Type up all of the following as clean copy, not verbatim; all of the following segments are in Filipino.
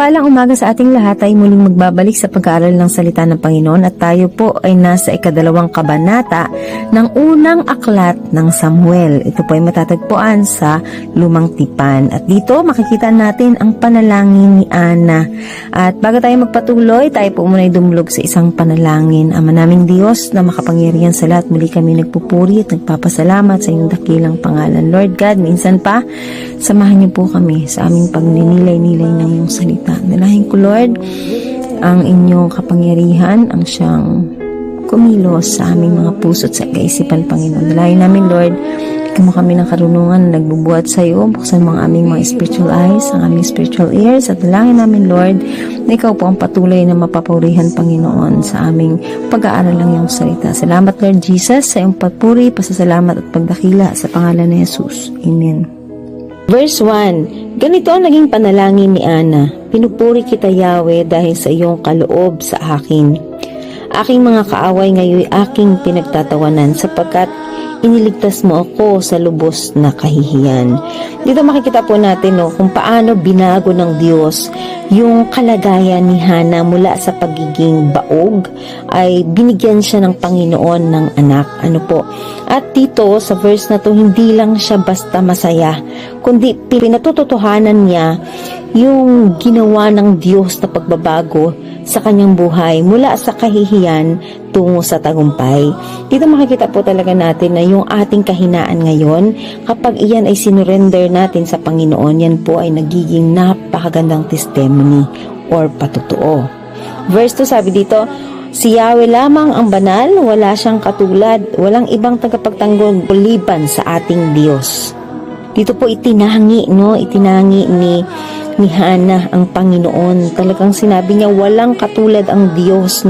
Mapagpalang umaga sa ating lahat ay muling magbabalik sa pag-aaral ng salita ng Panginoon at tayo po ay nasa ikadalawang kabanata ng unang aklat ng Samuel. Ito po ay matatagpuan sa Lumang Tipan at dito makikita natin ang panalangin ni Ana. At bago tayo magpatuloy, tayo po muna ay dumulog sa isang panalangin. Ama naming Diyos na makapangyarihan sa lahat, muli kami nagpupuri at nagpapasalamat sa iyong dakilang pangalan. Lord God, minsan pa, samahan niyo po kami sa aming pagninilay-nilay ng iyong salita. Nalahin ko, Lord, ang inyong kapangyarihan, ang siyang kumilos sa aming mga puso at sa kaisipan, Panginoon. Nalahin namin, Lord, bigyan mo kami ng karunungan na nagbubuhat sa iyo. Buksan mo ang aming mga spiritual eyes, ang aming spiritual ears. At nalahin namin, Lord, na ikaw po ang patuloy na mapapurihan, Panginoon, sa aming pag-aaral ng iyong salita. Salamat, Lord Jesus, sa iyong papuri, pasasalamat at pagdakila sa pangalan ni Jesus. Amen. Verse 1, ganito ang naging panalangin ni Ana. Pinupuri kita, Yahweh, dahil sa iyong kaloob sa akin. Aking mga kaaway ngayon aking pinagtatawanan sapagkat iniligtas mo ako sa lubos na kahihiyan. Dito makikita po natin kung paano binago ng Diyos yung kalagayan ni Hana mula sa pagiging baog ay binigyan siya ng Panginoon ng anak. At dito sa verse na to, hindi lang siya basta masaya, kundi pinatututuhanan niya yung ginawa ng Diyos na pagbabago sa kanyang buhay mula sa kahihiyan tungo sa tagumpay. Dito makikita po talaga natin na yung ating kahinaan ngayon, kapag iyan ay sinurrender natin sa Panginoon, yan po ay nagiging napakagandang testimony or patutuo. Verse 2 sabi dito, si Yahweh lamang ang banal, wala siyang katulad, walang ibang tagapagtanggol liban sa ating Diyos. Dito po itinangi ni Hana ang Panginoon. Talagang sinabi niya walang katulad ang Diyos,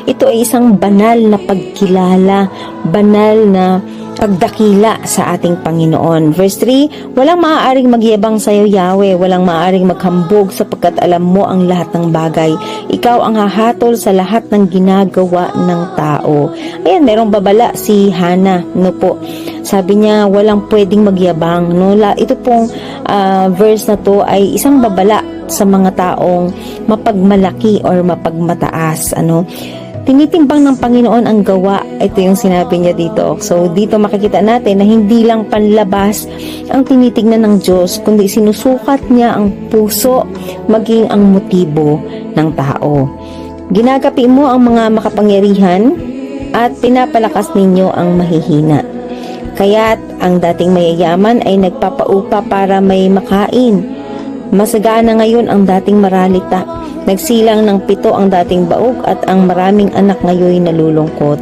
Ito ay isang banal na pagkilala, banal na pagdakila sa ating Panginoon. Verse 3, walang maaaring magyabang sa iyo, Yahweh, walang maaaring maghambog sapagkat alam mo ang lahat ng bagay. Ikaw ang hahatol sa lahat ng ginagawa ng tao. Ayan, merong babala si Hana, Sabi niya, walang pwedeng magyabang, Ito pong verse na to ay isang babala sa mga taong mapagmalaki or mapagmataas, Tinitimbang ng Panginoon ang gawa. Ito yung sinabi niya dito. So, dito makikita natin na hindi lang panlabas ang tinitignan ng Diyos, kundi sinusukat niya ang puso, maging ang motibo ng tao. Ginagapi mo ang mga makapangyarihan at pinapalakas ninyo ang mahihina. Kaya't ang dating mayayaman ay nagpapaupa para may makain. Masagana ngayon ang dating maralita. Nagsilang ng 7 ang dating baog at ang maraming anak ngayon nalulungkot.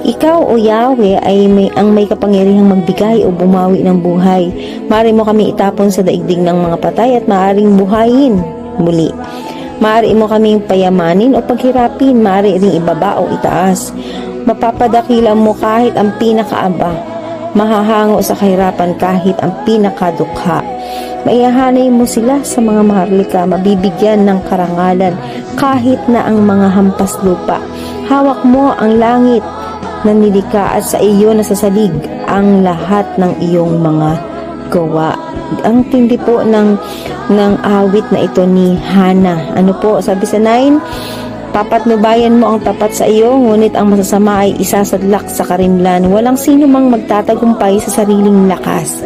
Ikaw, O Yahweh, ay ang may kapangyarihang magbigay o bumawi ng buhay. Maaari mo kami itapon sa daigdig ng mga patay at maaaring buhayin muli. Maaari mo kaming payamanin o paghirapin, maaari ring ibaba o itaas. Mapapadakila mo kahit ang pinakaaba. Mahahango sa kahirapan kahit ang pinakadukha. Maihahanay mo sila sa mga maharlika, mabibigyan ng karangalan kahit na ang mga hampas lupa. Hawak mo ang langit na nilikha at sa iyo nasasalig ang lahat ng iyong mga gawa. Ang tindi po ng awit na ito ni Hana. Sabi sa 9, papatnubayan mo ang tapat sa iyo, ngunit ang masasama ay isasadlak sa karimlan. Walang sino mang magtatagumpay sa sariling lakas.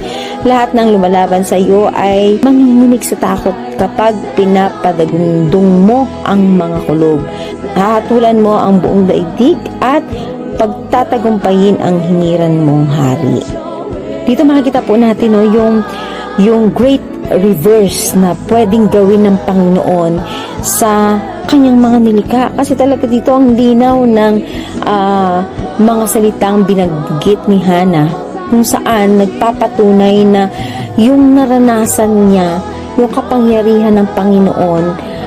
Lahat ng lumalaban sa iyo ay manginginig sa takot kapag pinapadagundong mo ang mga kulog. Hahatulan mo ang buong daigdig at pagtatagumpayin ang hiniran mong hari. Dito makikita po natin yung great reverse na pwedeng gawin ng Panginoon sa kanyang mga nilikha. Kasi talaga dito ang linaw ng mga salitang binaggit ni Hana, kung saan nagpapatunay na yung naranasan niya, yung kapangyarihan ng Panginoon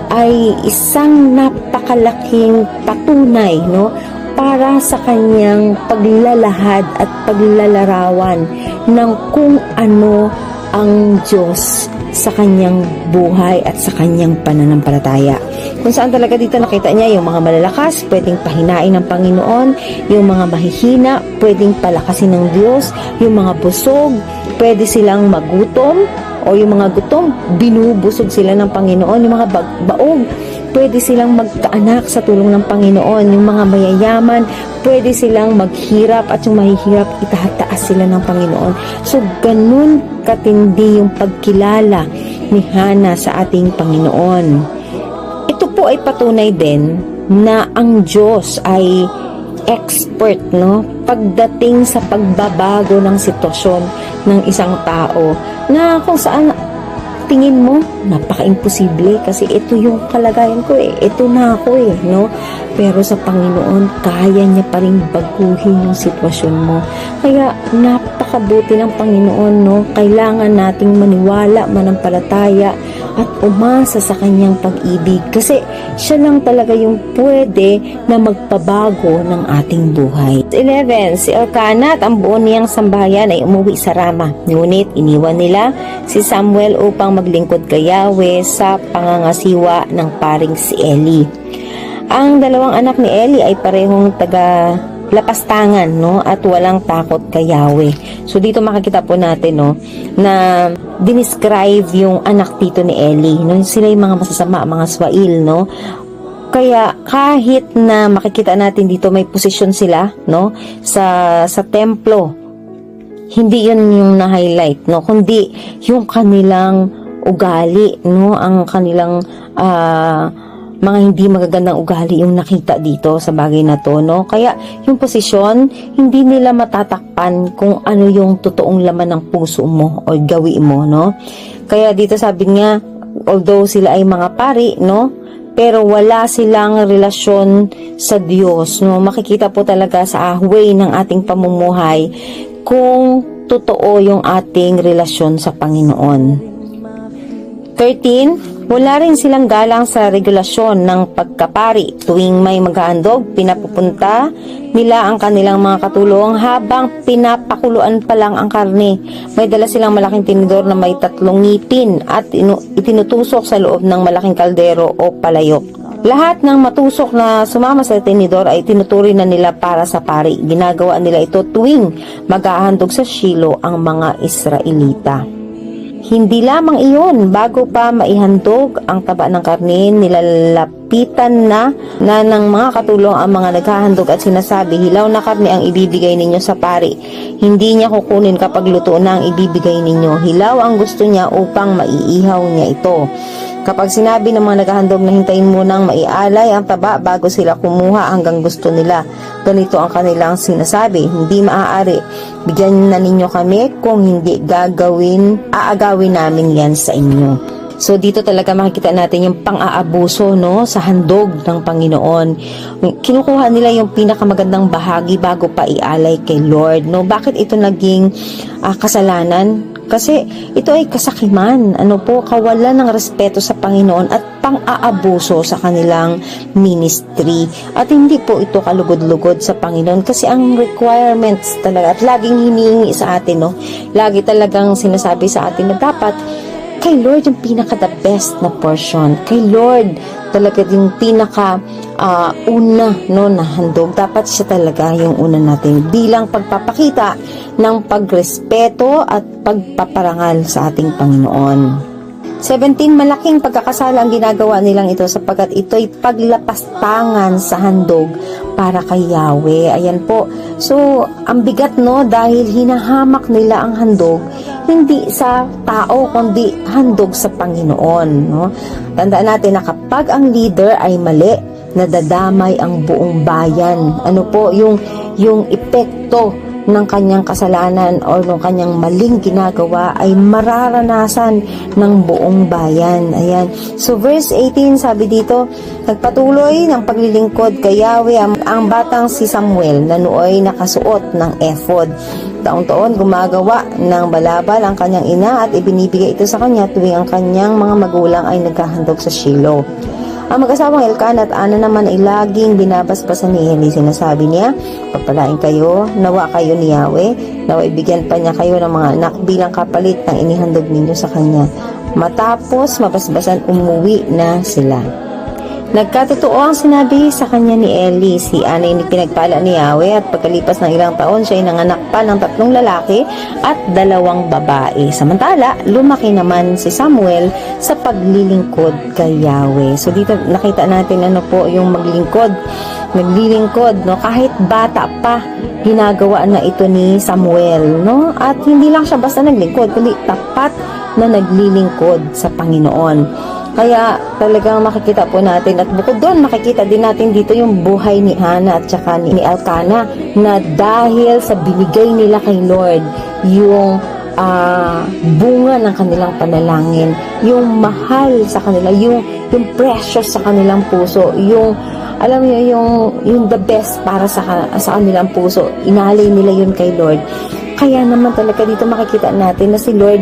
ay isang napakalaking patunay para sa kanyang paglalahad at paglalarawan ng kung ano ang Diyos sa kanyang buhay at sa kanyang pananampalataya. Kung saan talaga dito nakita niya yung mga malalakas, pwedeng pahinain ng Panginoon, yung mga mahihina, pwedeng palakasin ng Diyos, yung mga busog, pwede silang magutom, o yung mga gutom, binubusog sila ng Panginoon. Yung mga baog, pwede silang magkaanak sa tulong ng Panginoon. Yung mga mayayaman, pwede silang maghirap, at yung mahihirap, itataas sila ng Panginoon. So, ganun katindi yung pagkilala ni Hana sa ating Panginoon. Ito po ay patunay din na ang Diyos ay expert, no, pagdating sa pagbabago ng sitwasyon ng isang tao na kung saan tingin mo napaka-imposible kasi ito yung kalagayan ko ito na ako no, pero sa Panginoon kaya niya pa rin baguhin yung sitwasyon mo. Kaya napakabuti ng Panginoon, no, kailangan nating maniwala, manampalataya at umasa sa kanyang pag-ibig kasi siya lang talaga yung pwede na magpabago ng ating buhay. 11. Si Elkanah at ang buo niyang sambahayan ay umuwi sa Rama, ngunit iniwan nila si Samuel upang maglingkod kay Yahweh sa pangangasiwa ng paring si Eli. Ang dalawang anak ni Eli ay parehong taga lapastangan, no, at walang takot kay Yahweh. So dito makikita po natin, no, na dinescribe yung anak dito ni Eli, no, sila yung mga masasama, mga swail, no. Kaya kahit na makikita natin dito may posisyon sila, no, sa templo, hindi yun yung na-highlight, no, kundi yung kanilang ugali, no, ang kanilang mga hindi magagandang ugali yung nakita dito sa bagay na to, no? Kaya yung posisyon, hindi nila matatakpan kung ano yung totoong laman ng puso mo o gawi mo, no? Kaya dito sabi nga, although sila ay mga pari, no, pero wala silang relasyon sa Diyos, no? Makikita po talaga sa way ng ating pamumuhay kung totoo yung ating relasyon sa Panginoon. 13. Wala rin silang galang sa regulasyon ng pagkapari. Tuwing may maghahandog, pinapupunta nila ang kanilang mga katulong habang pinapakuluan pa lang ang karne. May dala silang malaking tinidor na may 3 ngipin at itinutusok sa loob ng malaking kaldero o palayok. Lahat ng matusok na sumama sa tinidor ay tinuturi na nila para sa pari. Ginagawa nila ito tuwing maghahandog sa Shilo ang mga Israelita. Hindi lamang iyon, bago pa maihandog ang taba ng karne, nilalapitan na ng mga katulong ang mga naghahandog at sinasabi, hilaw na karne ang ibibigay ninyo sa pari. Hindi niya kukunin kapag luto na ang ibibigay ninyo. Hilaw ang gusto niya upang maiihaw niya ito. Kapag sinabi ng mga naghahandog na hintayin munang maialay ang taba bago sila kumuha hanggang gusto nila, ganito ang kanilang sinasabi, hindi maaari. Bigyan na ninyo kami, kung hindi aagawin namin yan sa inyo. So dito talaga makikita natin yung pang-aabuso, no, sa handog ng Panginoon. Kinukuha nila yung pinakamagandang bahagi bago pa ialay kay Lord, no. Bakit ito naging kasalanan? Kasi ito ay kasakiman, kawalan ng respeto sa Panginoon at pang-aabuso sa kanilang ministry. At hindi po ito kalugod-lugod sa Panginoon kasi ang requirements talaga at laging hinihingi sa atin, no. Lagi talagang sinasabi sa atin na dapat kay Lord yung pinaka-the best na portion. Kay Lord talaga yung pinaka-una, no, na handog. Dapat siya talaga yung una natin bilang pagpapakita ng pagrespeto at pagpaparangal sa ating Panginoon. 17. Malaking pagkakasala ang ginagawa nilang ito sapagkat ito'y paglapastangan sa handog para kay Yahweh. Ayan po. So, ang bigat, no, dahil hinahamak nila ang handog hindi sa tao kundi handog sa Panginoon, no. Tandaan natin na kapag ang leader ay mali, nadadamay ang buong bayan. Ano po yung epekto ng kanyang kasalanan o ng kanyang maling ginagawa ay mararanasan ng buong bayan. Ayan. So verse 18 sabi dito, nagpatuloy ng paglilingkod kay Yahweh ang batang si Samuel na nooy nakasuot ng ephod. Taon-taon gumagawa ng balabal ang kanyang ina at ibinibigay ito sa kanya tuwing ang kanyang mga magulang ay naghahandog sa Shilo. Ang mag-asawang Elkanah at Ana naman ay laging binabasbasan ni Eli. Sinasabi niya, pagpalain kayo, nawa kayo ni Yahweh, nawa ibigyan pa niya kayo ng mga anak bilang kapalit ng inihandog ninyo sa kanya. Matapos mabasbasan, umuwi na sila. Nagkatotoo ang sinabi sa kanya ni Eli, si Ana ay pinagpala ni Yahweh, at pagkalipas ng ilang taon siya ay nanganak pa ng 3 lalaki at 2 babae. Samantala, lumaki naman si Samuel sa paglilingkod kay Yahweh. So dito nakita natin ano po yung naglilingkod, no? Kahit bata pa, ginagawa na ito ni Samuel, no? At hindi lang siya basta naglingkod, kundi tapat na naglilingkod sa Panginoon. Kaya talagang makikita po natin, at bukod doon makikita din natin dito yung buhay ni Hana at saka ni Elkanah, na dahil sa binigay nila kay Lord yung bunga ng kanilang panalangin, yung mahal sa kanila, yung precious sa kanilang puso, yung alam niyo yung the best para sa kanilang puso, inalay nila yun kay Lord. Kaya naman talaga dito makikita natin na si Lord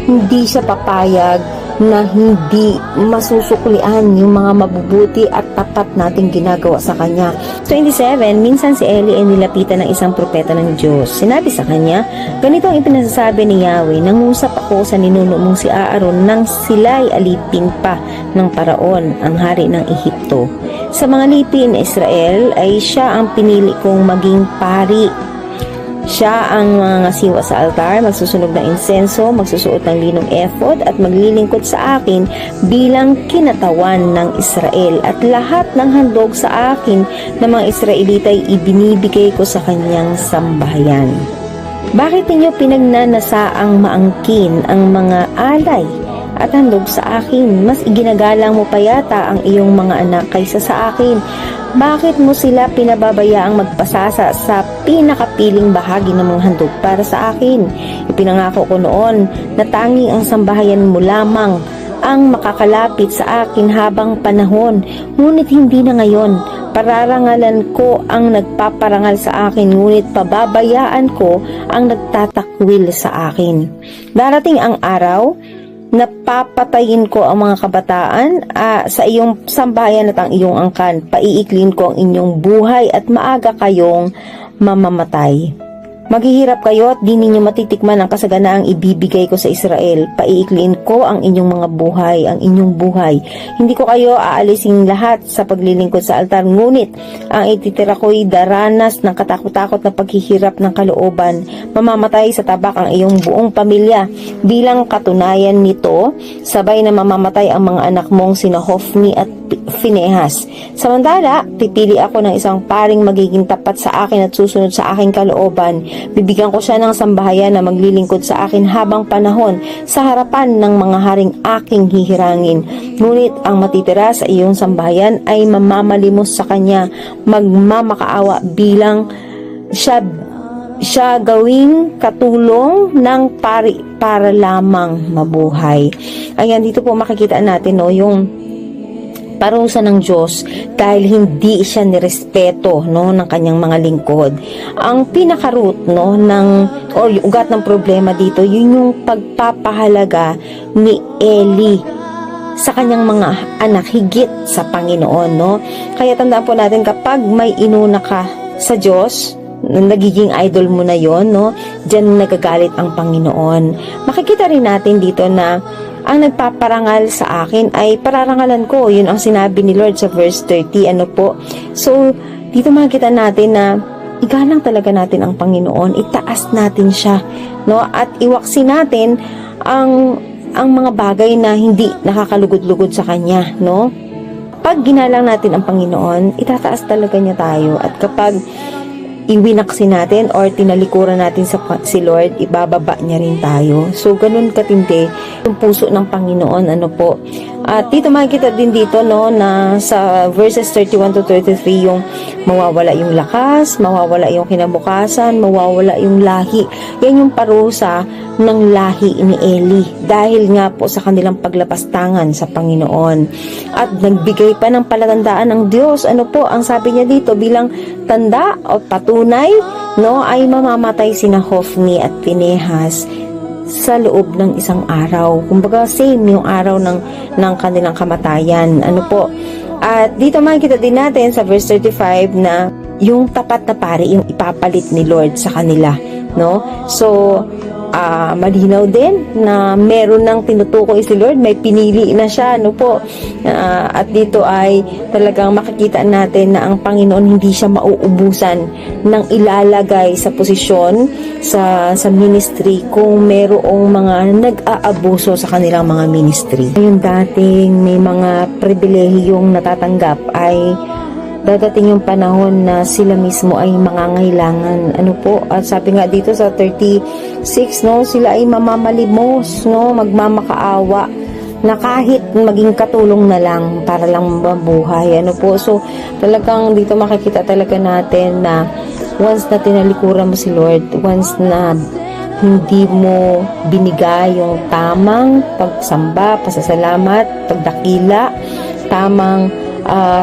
hindi siya papayag na hindi masusuklian yung mga mabubuti at tapat nating ginagawa sa Kanya. 27, minsan si Eli ay nilapitan ng isang propeta ng Diyos. Sinabi sa kanya, ganito ang ipinasasabi ni Yahweh, nangusap ako sa ninuno mong si Aaron nang sila'y alipin pa ng Paraon, ang hari ng Ehipto. Sa mga lipi ni Israel ay siya ang pinili kong maging pari. Siya ang mangangasiwa sa altar, magsusunog ng insenso, magsusuot ng linong ephod at maglilingkod sa akin bilang kinatawan ng Israel, at lahat ng handog sa akin ng mga Israelita ay ibinibigay ko sa kanyang sambahayan. Bakit ninyo pinagnanasaang maangkin ang mga alay at handog sa akin? Mas iginagalang mo pa yata ang iyong mga anak kaysa sa akin. Bakit mo sila pinababayaang magpasasa sa pinakapiling bahagi ng mga handog para sa akin? Ipinangako ko noon na tanging ang sambahayan mo lamang ang makakalapit sa akin habang panahon, ngunit hindi na ngayon. Pararangalan ko ang nagpaparangal sa akin, ngunit pababayaan ko ang nagtatakwil sa akin. Darating ang araw, napapatayin ko ang mga kabataan sa iyong sambahayan at ang iyong angkan. Paiiklin ko ang inyong buhay at maaga kayong mamamatay. Maghihirap kayo at di ninyo matitikman ang kasaganaang ibibigay ko sa Israel. Paiiklin ko ang inyong mga buhay, ang inyong buhay. Hindi ko kayo aalisin lahat sa paglilingkod sa altar, ngunit ang ititira ko'y daranas ng katakot-takot na paghihirap ng kalooban. Mamamatay sa tabak ang iyong buong pamilya. Bilang katunayan nito, sabay na mamamatay ang mga anak mong sina Hofni at Phinehas. Samantala, pipili ako ng isang paring magiging tapat sa akin at susunod sa aking kalooban. Bibigyan ko siya ng sambahayan na maglilingkod sa akin habang panahon sa harapan ng mga haring aking hihirangin. Ngunit ang matitira sa iyong sambahayan ay mamamalimos sa kanya, magmamakaawa bilang siya gawing katulong ng pari para lamang mabuhay. Ayan, dito po makikita natin yung parusa ng Diyos dahil hindi siya nirespeto ng kanyang mga lingkod. Ang pinaka-root or yung ugat ng problema dito, yun yung pagpapahalaga ni Eli sa kanyang mga anak higit sa Panginoon, Kaya tandaan po natin, kapag may inuna ka sa Diyos, nagiging idol mo na yon, diyan nagagalit ang Panginoon. Makikita rin natin dito na ang nagpaparangal sa akin ay pararangalan ko. Yun ang sinabi ni Lord sa verse 30. So, dito makikita natin na igalang talaga natin ang Panginoon. Itaas natin siya, At iwaksi natin ang mga bagay na hindi nakakalugod-lugod sa Kanya, Pag ginalang natin ang Panginoon, itataas talaga niya tayo. At kapag iwinaksi natin or tinalikuran natin si Lord, ibababa niya rin tayo. So, ganun katindi yung puso ng Panginoon, At dito makikita din dito, na sa verses 31 to 33, yung mawawala yung lakas, mawawala yung kinabukasan, mawawala yung lahi. Yan yung parusa ng lahi ni Eli dahil nga po sa kanilang paglapastangan sa Panginoon. At nagbigay pa ng palatandaan ng Diyos. Ang sabi niya dito bilang tanda o patunay, ay mamamatay sina Hofni at Phinehas sa loob ng isang araw. Kumbaga, same yung araw ng kanilang kamatayan. At dito makikita din natin sa verse 35 na yung tapat na pari, yung ipapalit ni Lord sa kanila, So, malinaw din na meron ng tinutukoy si Lord, may pinili na siya, no po. At dito ay talagang makikita natin na ang Panginoon hindi siya mauubusan ng ilalagay sa posisyon sa ministry kung merong mga nag-aabuso sa kanilang mga ministry. Yung dating may mga pribilehiyong natatanggap ay dadating yung panahon na sila mismo ay mangangailangan. Ano po? At sabi nga dito sa 36, no, sila ay mamamalimos, no, magmamakaawa na kahit maging katulong na lang para lang mabuhay. Ano po? So, talagang dito makikita talaga natin na once na tinalikuran mo si Lord, once na hindi mo binigay yung tamang pagsamba, pasasalamat, pagdakila, tamang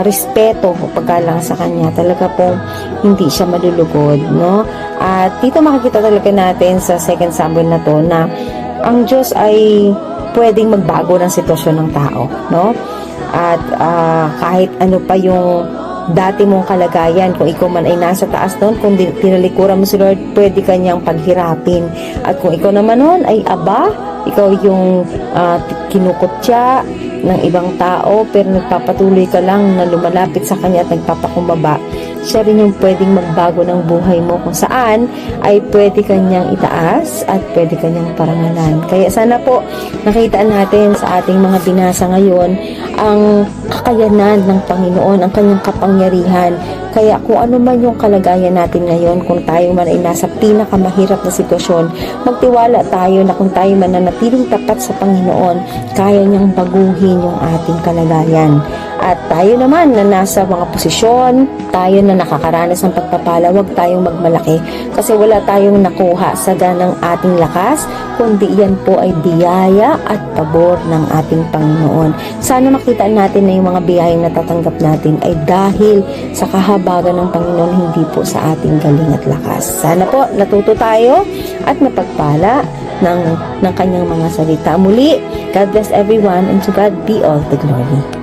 respeto o paggalang sa kanya, talaga pong hindi siya malulugod, no? At dito makikita talaga natin sa 2 Samuel na to na ang Diyos ay pwedeng magbago ng sitwasyon ng tao, no? At kahit ano pa yung dati mong kalagayan, kung ikaw man ay nasa taas noon, kung tinalikuran mo si Lord, pwede kanyang paghirapin. At kung ikaw naman noon ay ikaw yung kinukutya ng ibang tao, pero nagpapatuloy ka lang na lumalapit sa kanya at nagpapakumbaba, siya rin yung pwedeng magbago ng buhay mo, kung saan ay pwede kanyang itaas at pwede kanyang parangalan. Kaya sana po nakita natin sa ating mga binasa ngayon ang kakayanan ng Panginoon, ang kanyang kapangyarihan. Kaya kung ano man yung kalagayan natin ngayon, kung tayo man ay nasa pinakamahirap na sitwasyon, magtiwala tayo na kung tayo man nanatiling tapat sa Panginoon, kaya niyang baguhin yung ating kalagayan. At tayo naman na nasa mga posisyon, tayo na nakakaranas ng pagpapala, huwag tayong magmalaki kasi wala tayong nakuha sa ganang ating lakas, kundi yan po ay biyaya at pabor ng ating Panginoon. Sana makita natin na yung mga biyayang natatanggap natin ay dahil sa kahabagan ng Panginoon, hindi po sa ating galing at lakas. Sana po natuto tayo at napagpala ng kanyang mga salita. Muli, God bless everyone and to God be all the glory.